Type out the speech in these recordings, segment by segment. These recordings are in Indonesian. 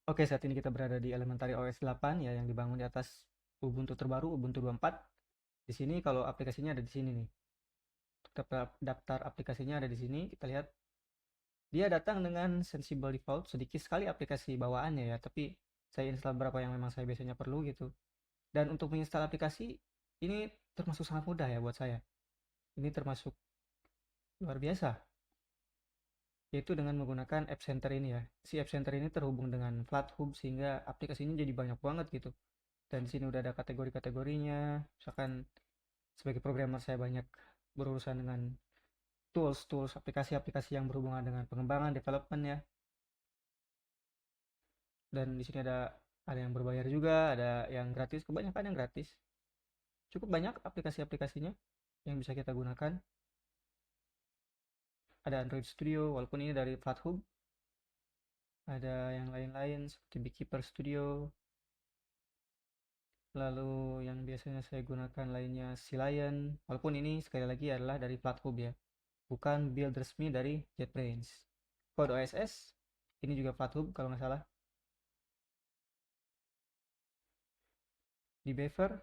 Oke, saat ini kita berada di Elementary OS 8 ya yang dibangun di atas Ubuntu terbaru Ubuntu 24. Di sini kalau aplikasinya ada di sini nih. Untuk daftar aplikasinya ada di sini. Kita lihat dia datang dengan Sensible Default, sedikit sekali aplikasi bawaannya ya, tapi saya install berapa yang memang saya biasanya perlu gitu. Dan untuk menginstal aplikasi ini termasuk sangat mudah ya buat saya. Ini termasuk luar biasa, yaitu dengan menggunakan App Center ini ya. Si App Center ini terhubung dengan FlatHub sehingga aplikasinya jadi banyak banget gitu. Dan di sini udah ada kategori-kategorinya. Misalkan sebagai programmer saya banyak berurusan dengan tools aplikasi-aplikasi yang berhubungan dengan pengembangan development ya. Dan di sini ada yang berbayar juga, ada yang gratis, kebanyakan yang gratis. Cukup banyak aplikasi-aplikasinya yang bisa kita gunakan. Ada Android Studio walaupun ini dari FlatHub. Ada yang lain-lain seperti Beekeeper Studio. Lalu yang biasanya saya gunakan lainnya Lion, walaupun ini sekali lagi adalah dari FlatHub ya, bukan build resmi dari JetBrains. Code OSS ini juga FlatHub kalau nggak salah. Di Beaver,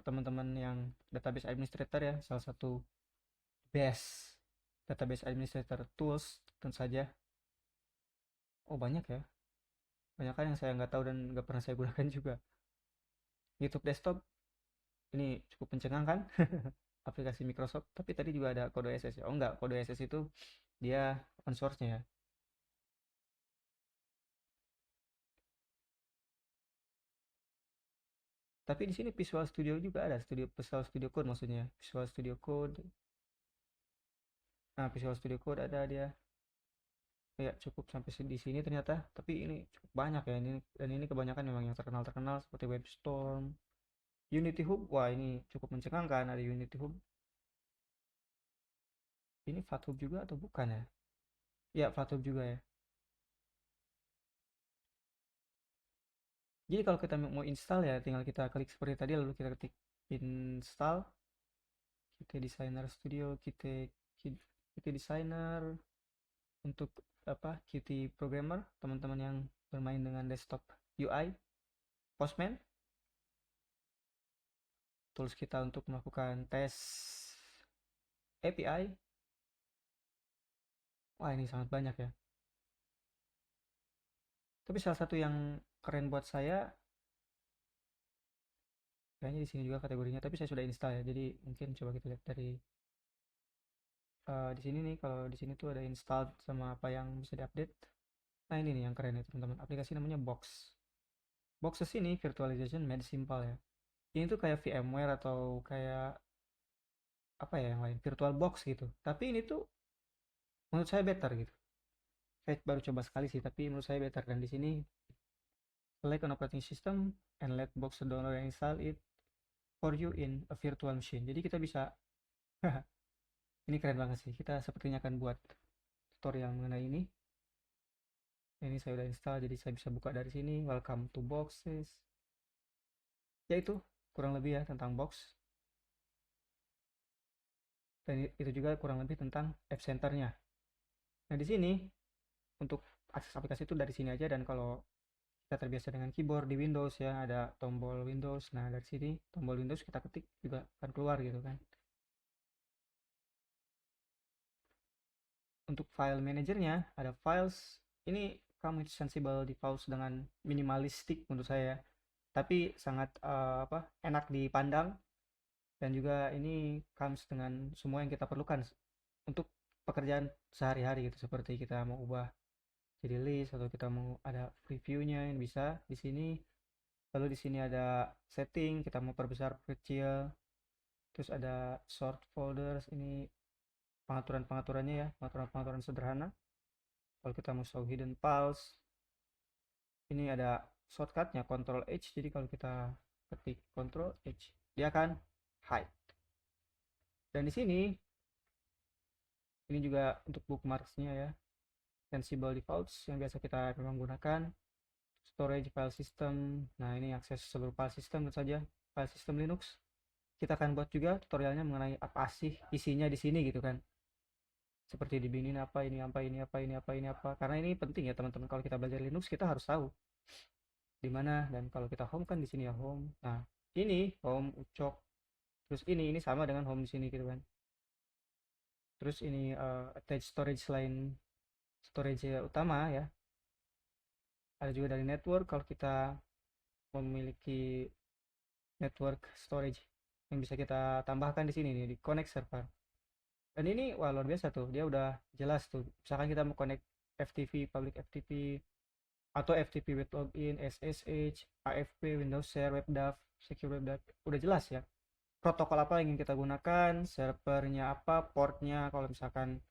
teman-teman yang database administrator ya, salah satu best database administrator tools tentu saja. Oh banyak ya, banyak kan yang saya nggak tahu dan nggak pernah saya gunakan juga. YouTube desktop ini cukup mencengangkan aplikasi Microsoft, tapi tadi juga ada kode SS ya. Oh enggak, kode SS itu dia open source-nya ya. Tapi di sini Visual Studio juga ada, Visual Studio Code maksudnya. Visual Studio Code. Nah, Visual Studio Code ada dia. Ya, cukup sampai di sini ternyata. Tapi ini cukup banyak ya ini, dan ini kebanyakan memang yang terkenal-terkenal seperti WebStorm, Unity Hub. Wah, ini cukup mencengangkan ada Unity Hub. Ini FlatHub juga atau bukan ya? Ya, FlatHub juga ya. Jadi kalau kita mau install ya tinggal kita klik seperti tadi lalu kita ketik install, kita designer studio, kita designer untuk apa Qt programmer, teman-teman yang bermain dengan desktop UI, Postman, tools kita untuk melakukan tes API. Wah, ini sangat banyak ya. Tapi salah satu yang keren buat saya kayaknya di sini juga kategorinya, tapi saya sudah install ya. Jadi mungkin coba kita lihat dari di sini nih. Kalau di sini tuh ada install sama apa yang bisa diupdate. Nah, ini nih yang keren ya, teman-teman. Aplikasi namanya Box. Boxes ini virtualization made simple ya. Ini tuh kayak VMware atau kayak apa ya yang lain, virtual box gitu. Tapi ini tuh menurut saya better gitu. Saya baru coba sekali sih, tapi menurut saya better. Dan di sini select an operating system and let box download and install it for you in a virtual machine. Jadi kita bisa, ini keren banget sih. Kita sepertinya akan buat tutorial mengenai ini. Ini saya udah install, jadi saya bisa buka dari sini. Welcome to Boxes. Yaitu kurang lebih ya tentang box. Dan itu juga kurang lebih tentang App Center-nya. Nah, di sini untuk akses aplikasi itu dari sini aja, dan kalau kita terbiasa dengan keyboard di Windows ya ada tombol Windows. Nah, dari sini tombol Windows kita ketik juga akan keluar gitu kan. Untuk file manajernya ada files. Ini kamu sensible default dengan minimalistik menurut saya, tapi sangat apa enak dipandang. Dan juga ini comes dengan semua yang kita perlukan untuk pekerjaan sehari-hari gitu, seperti kita mau ubah jadi list atau kita mau ada previewnya yang bisa di sini. Lalu di sini ada setting, kita mau perbesar kecil. Terus ada sort folders, ini pengaturan-pengaturannya ya, pengaturan-pengaturan sederhana. Kalau kita mau show hidden files, ini ada shortcutnya Ctrl H. Jadi kalau kita ketik Ctrl H, dia akan hide. Dan di sini ini juga untuk bookmarksnya ya, sensible defaults yang biasa kita memang gunakan. Storage file system, nah ini akses seluruh file system tentu saja, file system Linux. Kita akan buat juga tutorialnya mengenai apa sih isinya di sini gitu kan, seperti dibinin apa ini apa ini apa ini apa ini apa, karena ini penting ya teman-teman. Kalau kita belajar Linux kita harus tahu di mana, dan kalau kita home kan di sini ya home. Nah, ini home ucok, terus ini sama dengan home di sini gitu kan. Terus ini attach storage selain storage utama ya. Ada juga dari network kalau kita memiliki network storage yang bisa kita tambahkan di sini nih di connect server. Dan ini wah luar biasa tuh, dia udah jelas tuh. Misalkan kita mau connect FTP, public FTP atau FTP with login, SSH, AFP, Windows Share, WebDAV, Secure WebDAV, udah jelas ya. Protokol apa yang ingin kita gunakan, servernya apa, portnya, kalau misalkan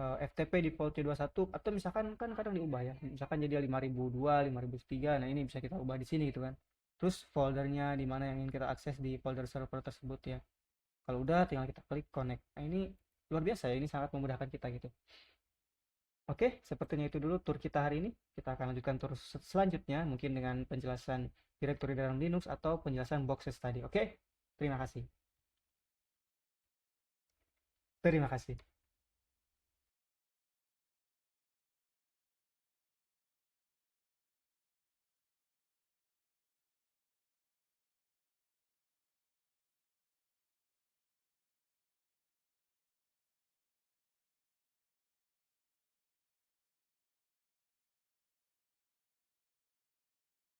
FTP defaultnya 21 atau misalkan kan kadang diubah ya, misalkan jadi 5002, 5003, nah ini bisa kita ubah di sini gitu kan. Terus foldernya di mana yang ingin kita akses di folder server tersebut ya. Kalau udah tinggal kita klik connect. Nah ini luar biasa ya, ini sangat memudahkan kita gitu. Oke, sepertinya itu dulu tur kita hari ini. Kita akan lanjutkan tur selanjutnya mungkin dengan penjelasan directory dalam Linux atau penjelasan boxes tadi. Oke, terima kasih. Terima kasih.